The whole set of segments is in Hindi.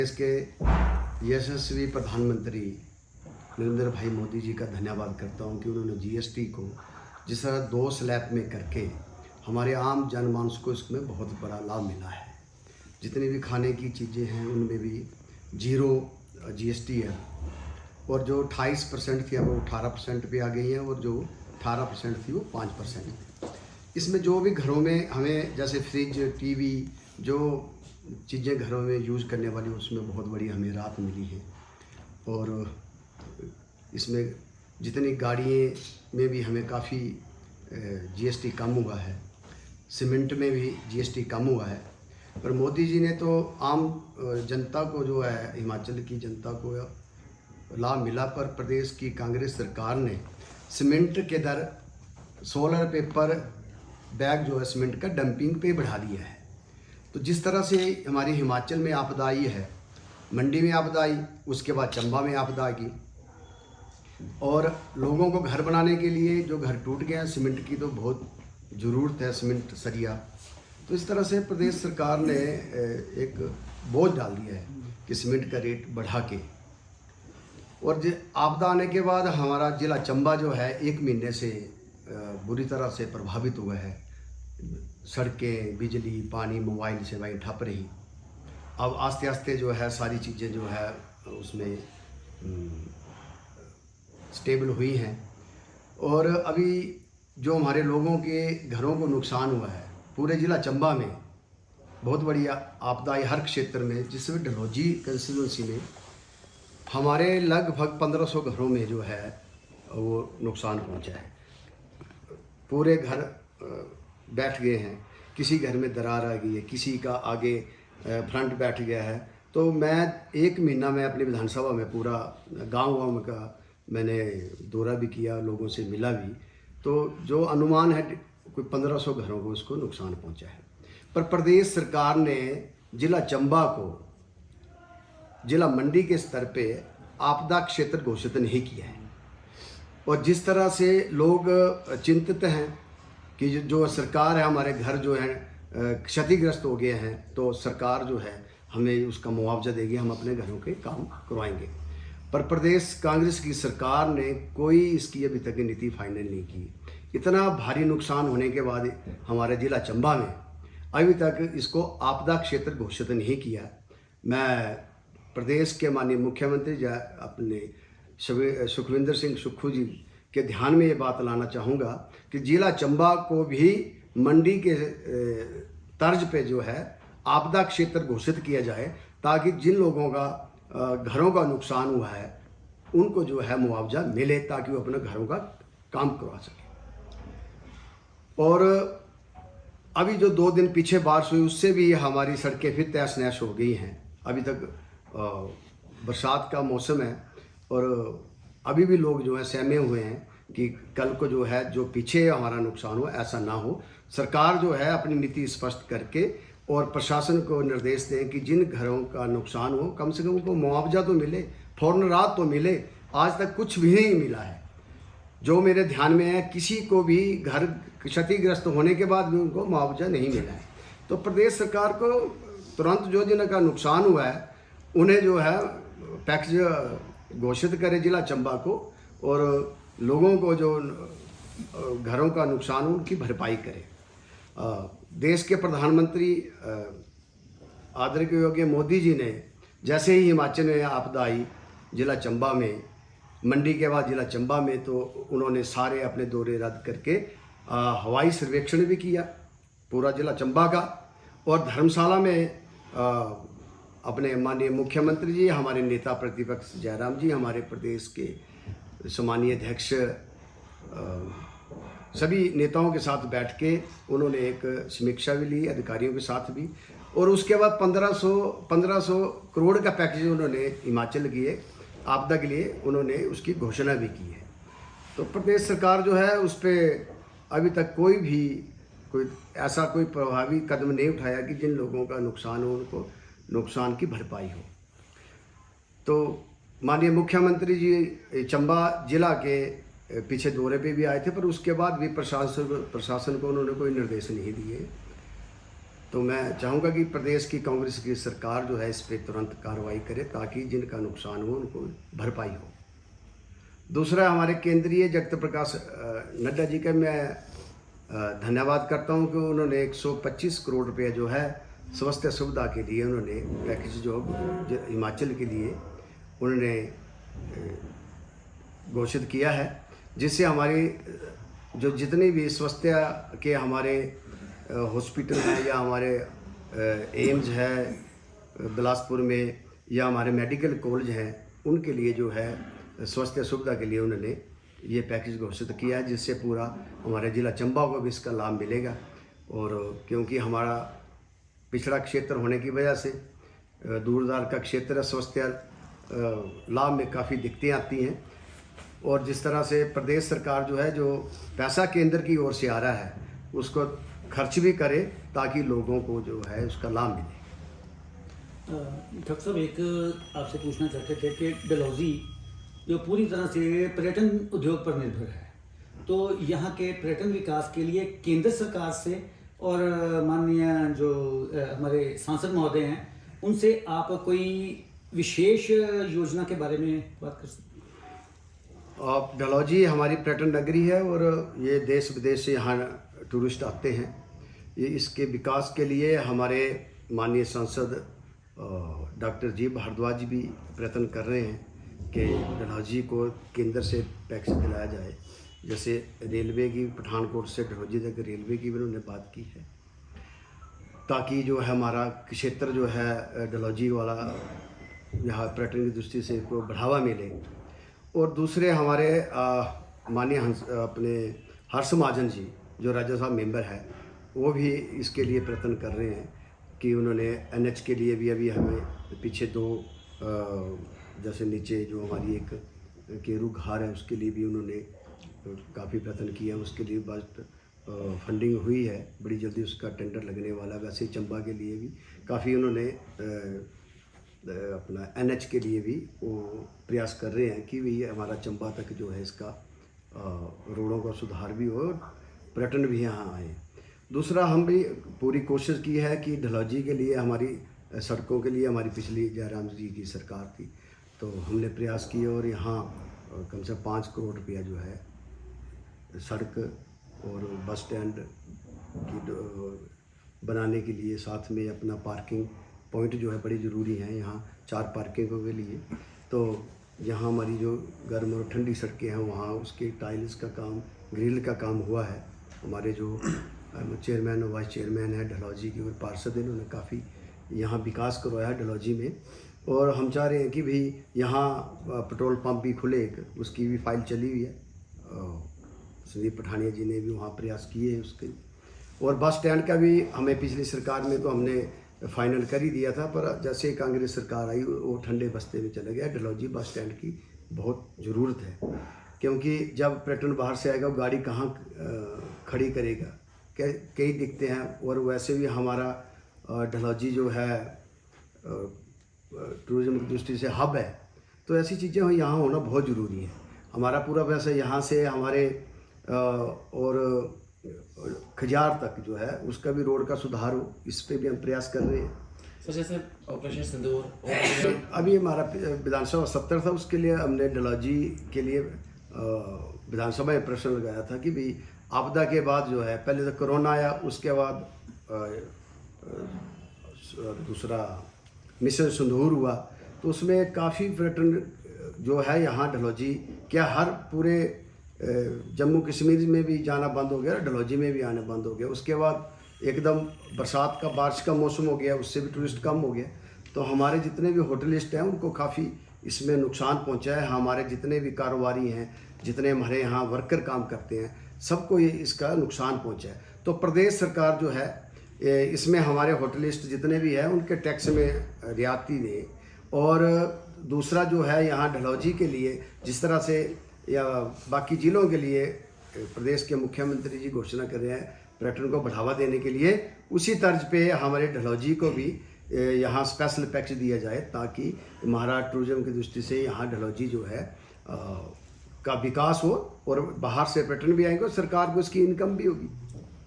देश के यशस्वी प्रधानमंत्री नरेंद्र भाई मोदी जी का धन्यवाद करता हूं कि उन्होंने जीएसटी को जिस तरह 2 स्लैब में करके हमारे आम जनमानस को इसमें बहुत बड़ा लाभ मिला है। जितनी भी खाने की चीज़ें हैं उनमें भी 0 जीएसटी है और जो 28% थी अब वो 18% पे आ गई है और जो 18% थी वो 5%। इसमें जो भी घरों में हमें जैसे फ्रिज, टीवी, जो चीज़ें घरों में यूज़ करने वाली उसमें बहुत बड़ी हमें राहत मिली है। और इसमें जितनी गाड़ियों में भी हमें काफ़ी जीएसटी कम हुआ है, सीमेंट में भी जीएसटी कम हुआ है। पर मोदी जी ने तो आम जनता को जो है, हिमाचल की जनता को लाभ मिला, पर प्रदेश की कांग्रेस सरकार ने सीमेंट के दर 16 रुपये पर बैग जो है सीमेंट का डंपिंग पे बढ़ा दिया है। तो जिस तरह से हमारी हिमाचल में आपदा आई है, मंडी में आपदा आई, उसके बाद चंबा में आपदा आ गई और लोगों को घर बनाने के लिए जो घर टूट गए हैं, सीमेंट की तो बहुत ज़रूरत है, सीमेंट सरिया। तो इस तरह से प्रदेश सरकार ने एक बोझ डाल दिया है कि सीमेंट का रेट बढ़ा के। और आपदा आने के बाद हमारा ज़िला चंबा जो है 1 महीने से बुरी तरह से प्रभावित हुआ है। सड़कें, बिजली, पानी, मोबाइल सेवाएं ठप रही। अब आस्ते आस्ते जो है सारी चीज़ें जो है उसमें स्टेबल हुई हैं। और अभी जो हमारे लोगों के घरों को नुकसान हुआ है, पूरे ज़िला चंबा में बहुत बड़ी आपदा आई हर क्षेत्र में, जिसमें डलहौजी कंस्टिट्यूंसी में हमारे लगभग 1500 घरों में जो है वो नुकसान पहुंचा है। पूरे घर बैठ गए हैं, किसी घर में दरार आ गई है, किसी का आगे फ्रंट बैठ गया है। तो मैं 1 महीना में अपनी विधानसभा में पूरा गांव का मैंने दौरा भी किया, लोगों से मिला भी। तो जो अनुमान है कोई 1500 घरों को उसको नुकसान पहुंचा है। पर प्रदेश सरकार ने जिला चंबा को जिला मंडी के स्तर पे आपदा क्षेत्र घोषित नहीं किया है। और जिस तरह से लोग चिंतित हैं कि जो सरकार है, हमारे घर जो है क्षतिग्रस्त हो गए हैं, तो सरकार जो है हमें उसका मुआवजा देगी, हम अपने घरों के काम करवाएंगे। पर प्रदेश कांग्रेस की सरकार ने कोई इसकी अभी तक नीति फाइनल नहीं की। इतना भारी नुकसान होने के बाद हमारे ज़िला चंबा में अभी तक इसको आपदा क्षेत्र घोषित नहीं किया। मैं प्रदेश के माननीय मुख्यमंत्री अपने सुखविंदर सिंह सुक्खू जी के ध्यान में ये बात लाना चाहूँगा कि ज़िला चंबा को भी मंडी के तर्ज पे जो है आपदा क्षेत्र घोषित किया जाए, ताकि जिन लोगों का घरों का नुकसान हुआ है उनको जो है मुआवजा मिले, ताकि वो अपने घरों का काम करवा सके। और अभी जो 2 दिन पीछे बारिश हुई उससे भी हमारी सड़कें फिर तहस नहस हो गई हैं। अभी तक बरसात का मौसम है और अभी भी लोग जो है सहमे हुए हैं कि कल को जो है जो पीछे हमारा नुकसान हो ऐसा ना हो। सरकार जो है अपनी नीति स्पष्ट करके और प्रशासन को निर्देश दें कि जिन घरों का नुकसान हो कम से कम उनको मुआवजा तो मिले, फौरन राहत तो मिले। आज तक कुछ भी नहीं मिला है। जो मेरे ध्यान में है, किसी को भी घर क्षतिग्रस्त होने के बाद भी उनको मुआवजा नहीं मिला है। तो प्रदेश सरकार को तुरंत जो जिनका नुकसान हुआ है उन्हें जो है पैकेज घोषित करे ज़िला चंबा को, और लोगों को जो घरों का नुकसान हो उनकी भरपाई करे। देश के प्रधानमंत्री आदरणीय योग्य मोदी जी ने जैसे ही हिमाचल में आपदा आई ज़िला चंबा में, मंडी के बाद ज़िला चंबा में, तो उन्होंने सारे अपने दौरे रद्द करके हवाई सर्वेक्षण भी किया पूरा ज़िला चंबा का। और धर्मशाला में अपने माननीय मुख्यमंत्री जी, हमारे नेता प्रतिपक्ष जयराम जी, हमारे प्रदेश के सम्मानीय अध्यक्ष, सभी नेताओं के साथ बैठ के उन्होंने एक समीक्षा भी ली, अधिकारियों के साथ भी। और उसके बाद 1500 करोड़ का पैकेज उन्होंने हिमाचल के लिए आपदा के लिए उन्होंने उसकी घोषणा भी की है। तो प्रदेश सरकार जो है उस पर अभी तक कोई ऐसा कोई प्रभावी कदम नहीं उठाया कि जिन लोगों का नुकसान हो उनको नुकसान की भरपाई हो। तो माननीय मुख्यमंत्री जी चंबा जिला के पीछे दौरे पे भी आए थे, पर उसके बाद भी प्रशासन को उन्होंने कोई निर्देश नहीं दिए। तो मैं चाहूँगा कि प्रदेश की कांग्रेस की सरकार जो है इस पर तुरंत कार्रवाई करे ताकि जिनका नुकसान हो उनको भरपाई हो। दूसरा, हमारे केंद्रीय जगत प्रकाश नड्डा जी का मैं धन्यवाद करता हूं कि उन्होंने 125 करोड़ रुपए जो है स्वास्थ्य सुविधा के लिए उन्होंने पैकेज जो हिमाचल के लिए उन्होंने घोषित किया है, जिससे हमारी जो जितने भी स्वास्थ्य के हमारे हॉस्पिटल हैं या हमारे एम्स है बिलासपुर में या हमारे मेडिकल कॉलेज हैं उनके लिए जो है स्वास्थ्य सुविधा के लिए उन्होंने ये पैकेज घोषित किया है, जिससे पूरा हमारे ज़िला चंबा को भी इसका लाभ मिलेगा। और क्योंकि हमारा पिछड़ा क्षेत्र होने की वजह से दूरदार का क्षेत्र है, स्वास्थ्य लाभ में काफ़ी दिक्कतें आती हैं। और जिस तरह से प्रदेश सरकार जो है जो पैसा केंद्र की ओर से आ रहा है उसको खर्च भी करे ताकि लोगों को जो है उसका लाभ मिले। डॉक्टर साहब, एक आपसे पूछना चाहते थे कि डलहौजी जो पूरी तरह से पर्यटन उद्योग पर निर्भर है, तो यहाँ के पर्यटन विकास के लिए केंद्र सरकार से और माननीय जो हमारे सांसद महोदय हैं उनसे आप कोई विशेष योजना के बारे में बात कर सकते हैं? आप डलहौजी हमारी पर्यटन नगरी है और ये देश विदेश से यहाँ टूरिस्ट आते हैं। ये इसके विकास के लिए हमारे माननीय सांसद डॉक्टर जी भारद्वाज जी भी प्रयत्न कर रहे हैं कि डलहौजी को केंद्र से पैकेज दिलाया जाए। जैसे रेलवे की पठानकोट से डलहौजी तक रेलवे की भी उन्होंने बात की है, ताकि जो है हमारा क्षेत्र जो है डलहौजी वाला यहाँ पर्यटन की दृष्टि से को बढ़ावा मिले। और दूसरे हमारे माननीय अपने हर्ष महाजन जी जो राज्यसभा मेंबर है वो भी इसके लिए प्रयत्न कर रहे हैं कि उन्होंने NH के लिए भी अभी हमें पीछे दो जैसे नीचे जो हमारी एक केरू घार है उसके लिए भी उन्होंने काफ़ी प्रयत्न किया। उसके लिए बस फंडिंग हुई है, बड़ी जल्दी उसका टेंडर लगने वाला। वैसे चंबा के लिए भी काफ़ी उन्होंने अपना NH के लिए भी वो प्रयास कर रहे हैं कि भाई हमारा चंबा तक जो है इसका रोडों का सुधार भी हो और पर्यटन भी यहाँ आए। दूसरा, हम भी पूरी कोशिश की है कि डलहौजी के लिए हमारी सड़कों के लिए हमारी पिछली जयराम जी की सरकार थी तो हमने प्रयास किए और यहाँ कम से कम 5 करोड़ रुपया जो है सड़क और बस स्टैंड की बनाने के लिए, साथ में अपना पार्किंग पॉइंट जो है बड़ी ज़रूरी है यहाँ 4 पार्किंगों के लिए। तो यहाँ हमारी जो गर्म और ठंडी सड़कें हैं वहाँ उसके टाइल्स का काम, ग्रिल का काम हुआ है। हमारे जो चेयरमैन और वाइस चेयरमैन है डलहौजी के और पार्षद, इन्होंने काफ़ी यहाँ विकास करवाया है डलहौजी में। और हम चाह रहे हैं कि भाई यहाँ पेट्रोल पंप भी खुले, उसकी भी फाइल चली हुई है। संदीप पठानिया जी ने भी वहाँ प्रयास किए हैं उसके। और बस स्टैंड का भी हमें पिछली सरकार में तो हमने फाइनल कर ही दिया था, पर जैसे कांग्रेस सरकार आई वो ठंडे बस्ते में चला गया। डलहौजी बस स्टैंड की बहुत ज़रूरत है, क्योंकि जब पर्यटन बाहर से आएगा वो गाड़ी कहाँ खड़ी करेगा, कई दिक्कतें हैं। और वैसे भी हमारा डलहौजी जो है टूरिज़्म की दृष्टि से हब है, तो ऐसी चीज़ें यहाँ होना बहुत ज़रूरी है। हमारा पूरा वैसे यहाँ से हमारे और खजियार तक जो है उसका भी रोड का सुधार हो, इस पे भी हम प्रयास कर रहे हैं। तो जैसे ऑपरेशन सिंदूर अभी हमारा विधानसभा 70 था, उसके लिए हमने डलहौजी के लिए विधानसभा में प्रश्न लगाया था कि भाई आपदा के बाद जो है, पहले तो कोरोना आया, उसके बाद दूसरा मिशन सिंदूर हुआ, तो उसमें काफ़ी पर्यटन जो है यहाँ डलहौजी क्या हर पूरे जम्मू कश्मीर में भी जाना बंद हो गया, डलहौजी में भी आना बंद हो गया। उसके बाद एकदम बरसात का बारिश का मौसम हो गया, उससे भी टूरिस्ट कम हो गया। तो हमारे जितने भी होटलिस्ट हैं उनको काफ़ी इसमें नुकसान पहुंचा है। हमारे जितने भी कारोबारी हैं, जितने हमारे यहाँ वर्कर काम करते हैं, सबको ये इसका नुकसान पहुंचा है। तो प्रदेश सरकार जो है इसमें हमारे होटलिस्ट जितने भी हैं उनके टैक्स में रियायती दें। और दूसरा जो है यहाँ डलहौजी के लिए जिस तरह से या बाकी ज़िलों के लिए प्रदेश के मुख्यमंत्री जी घोषणा कर रहे हैं पर्यटन को बढ़ावा देने के लिए, उसी तर्ज पे हमारे डलहौजी को भी यहाँ स्पेशल पैकेज दिया जाए ताकि हमारा टूरिज्म की दृष्टि से यहाँ डलहौजी जो है का विकास हो और बाहर से पर्यटन भी आएंगे और सरकार को इसकी इनकम भी होगी।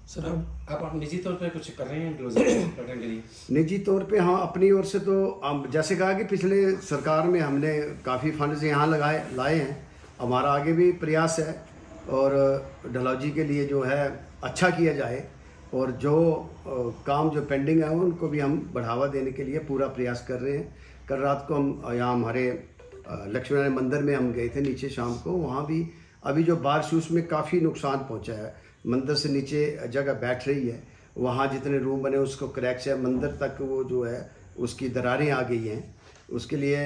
सर आप निजी तौर पर कुछ कर रहे हैं पर्यटन के लिए? निजी तौर पे हाँ, अपनी ओर से तो जैसे कहा कि पिछले सरकार में हमने काफ़ी फंड्स यहाँ लाए हैं। हमारा आगे भी प्रयास है और डलहौजी के लिए जो है अच्छा किया जाए, और जो काम जो पेंडिंग है उनको भी हम बढ़ावा देने के लिए पूरा प्रयास कर रहे हैं। कल रात को हम यहाँ हमारे लक्ष्मी नारायण मंदिर में हम गए थे नीचे शाम को, वहाँ भी अभी जो बारिश उसमें काफ़ी नुकसान पहुँचा है। मंदिर से नीचे जगह बैठ रही है, वहाँ जितने रूम बने उसको क्रैक्स है, मंदिर तक वो जो है उसकी दरारें आ गई हैं। उसके लिए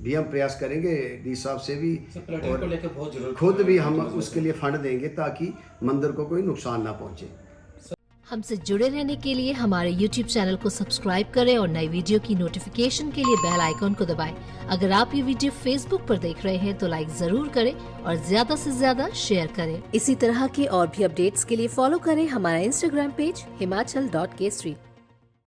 भी हम प्रयास करेंगे डी साहब से भी, पर्यटन को लेकर बहुत जरूरत खुद भी हम उसके लिए फंड देंगे ताकि मंदिर को कोई नुकसान ना पहुँचे। हमसे जुड़े रहने के लिए हमारे YouTube चैनल को सब्सक्राइब करें और नई वीडियो की नोटिफिकेशन के लिए बेल आइकॉन को दबाएं। अगर आप ये वीडियो Facebook पर देख रहे हैं तो लाइक जरूर करें और ज्यादा से ज्यादा शेयर करें। इसी तरह के और भी अपडेट्स के लिए फॉलो करें हमारा Instagram पेज himachal.k3।